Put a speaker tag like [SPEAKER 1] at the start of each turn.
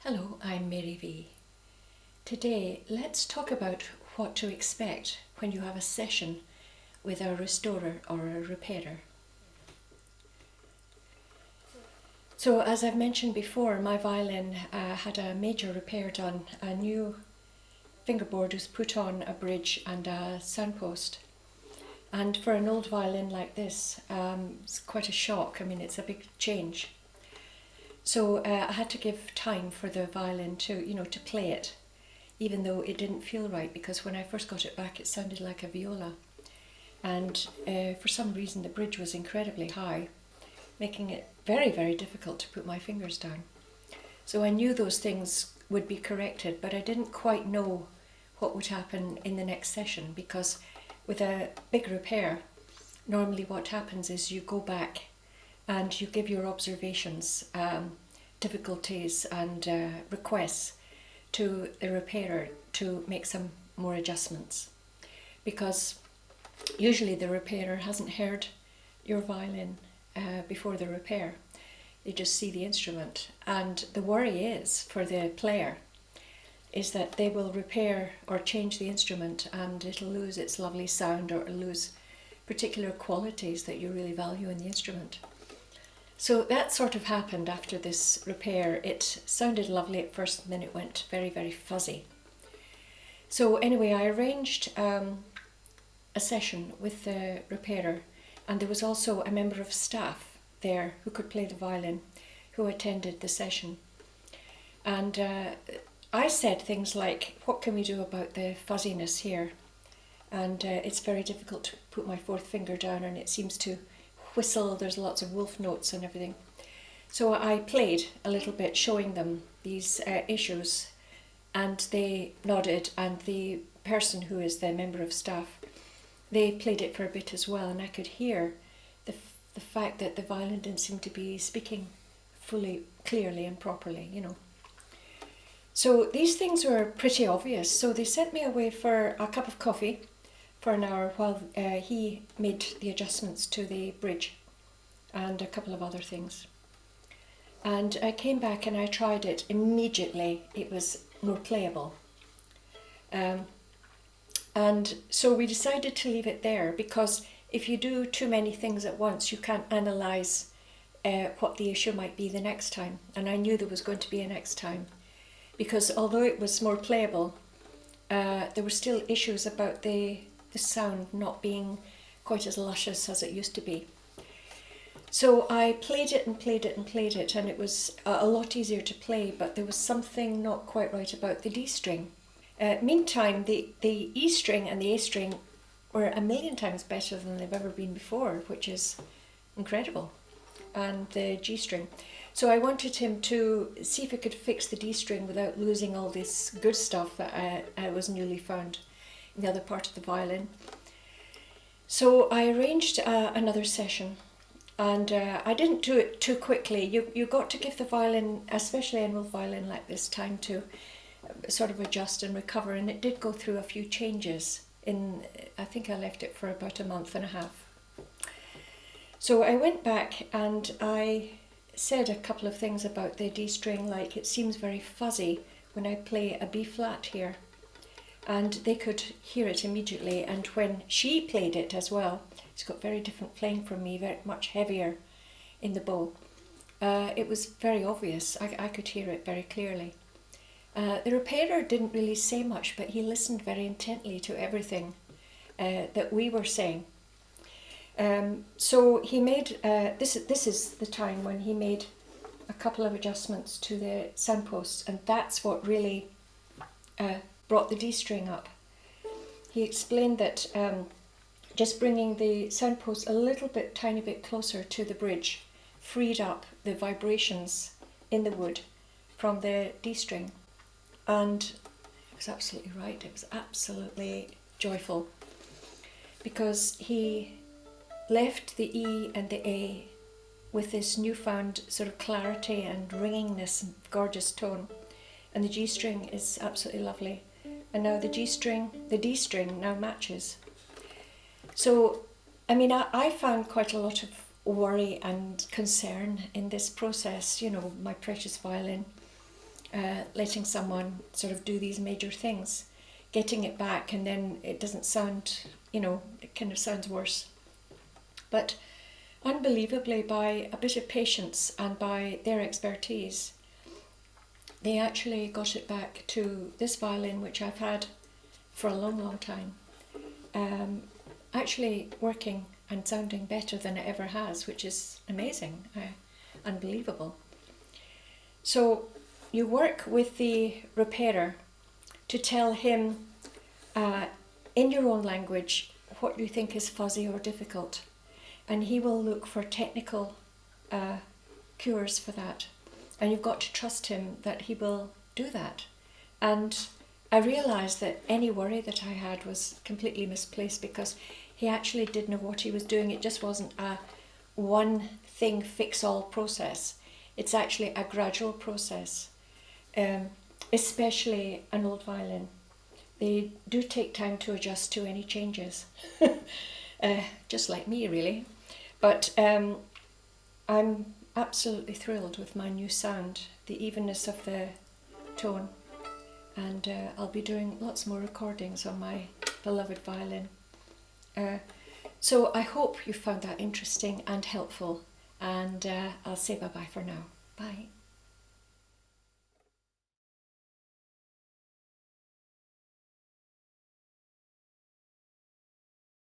[SPEAKER 1] Hello, I'm Mary V. Today, let's talk about what to expect when you have a session with a restorer or a repairer. So, as I've mentioned before, my violin had a major repair done. A new fingerboard was put on, a bridge and a soundpost. And for an old violin like this, it's quite a shock. I mean, it's a big change. So I had to give time for the violin to play it, even though it didn't feel right, because when I first got it back it sounded like a viola. And for some reason the bridge was incredibly high, making it very, very difficult to put my fingers down. So I knew those things would be corrected, but I didn't quite know what would happen in the next session, because with a big repair, normally what happens is you go back and you give your observations, difficulties and requests to the repairer to make some more adjustments. Because usually the repairer hasn't heard your violin before the repair. They just see the instrument. And the worry is, for the player, is that they will repair or change the instrument and it'll lose its lovely sound, or it'll lose particular qualities that you really value in the instrument. So that sort of happened after this repair. It sounded lovely at first, and then it went very, very fuzzy. So anyway, I arranged a session with the repairer, and there was also a member of staff there who could play the violin, who attended the session. And I said things like, what can we do about the fuzziness here? And it's very difficult to put my fourth finger down, and it seems to whistle, there's lots of wolf notes and everything. So I played a little bit, showing them these issues, and they nodded, and the person who is the member of staff, they played it for a bit as well, and I could hear the fact that the violin didn't seem to be speaking fully, clearly and properly, So these things were pretty obvious, so they sent me away for a cup of coffee for an hour while he made the adjustments to the bridge and a couple of other things. And I came back and I tried it immediately. It was more playable. And so we decided to leave it there, because if you do too many things at once, you can't analyse what the issue might be the next time. And I knew there was going to be a next time, because although it was more playable, there were still issues about the sound not being quite as luscious as it used to be. So I played it and played it and played it, and it was a lot easier to play, but there was something not quite right about the D string. Meantime, the E string and the A string were a million times better than they've ever been before, which is incredible, and the G string. So I wanted him to see if he could fix the D string without losing all this good stuff that I was newly found in the other part of the violin. So I arranged another session, and I didn't do it too quickly. You got to give the violin, especially an old violin like this, time to sort of adjust and recover, and it did go through a few changes. I think I left it for about a month and a half. So I went back and I said a couple of things about the D string, like it seems very fuzzy when I play a B flat here. And they could hear it immediately, and when she played it as well, it's got very different playing from me, very much heavier in the bow. It was very obvious. I could hear it very clearly. The repairer didn't really say much, but he listened very intently to everything that we were saying. So he made, this is the time when he made a couple of adjustments to the soundposts, and that's what really brought the D string up. He explained that just bringing the soundpost a little bit, tiny bit closer to the bridge freed up the vibrations in the wood from the D string. And it was absolutely right. It was absolutely joyful, because he left the E and the A with this newfound sort of clarity and ringingness and gorgeous tone, and the G string is absolutely lovely. And now the D string now matches. So, I mean, I found quite a lot of worry and concern in this process, my precious violin. letting someone sort of do these major things, getting it back, and then it doesn't sound, it kind of sounds worse. But unbelievably, by a bit of patience and by their expertise, they actually got it back to this violin, which I've had for a long, long time, actually working and sounding better than it ever has, which is amazing, unbelievable. So you work with the repairer to tell him in your own language what you think is fuzzy or difficult, and he will look for technical cures for that. And you've got to trust him that he will do that. And I realised that any worry that I had was completely misplaced, because he actually did know what he was doing. It just wasn't a one thing fix all process. It's actually a gradual process, especially an old violin. They do take time to adjust to any changes, just like me really. But I'm absolutely thrilled with my new sound, the evenness of the tone, and I'll be doing lots more recordings on my beloved violin. So I hope you found that interesting and helpful, and I'll say bye-bye for now. Bye.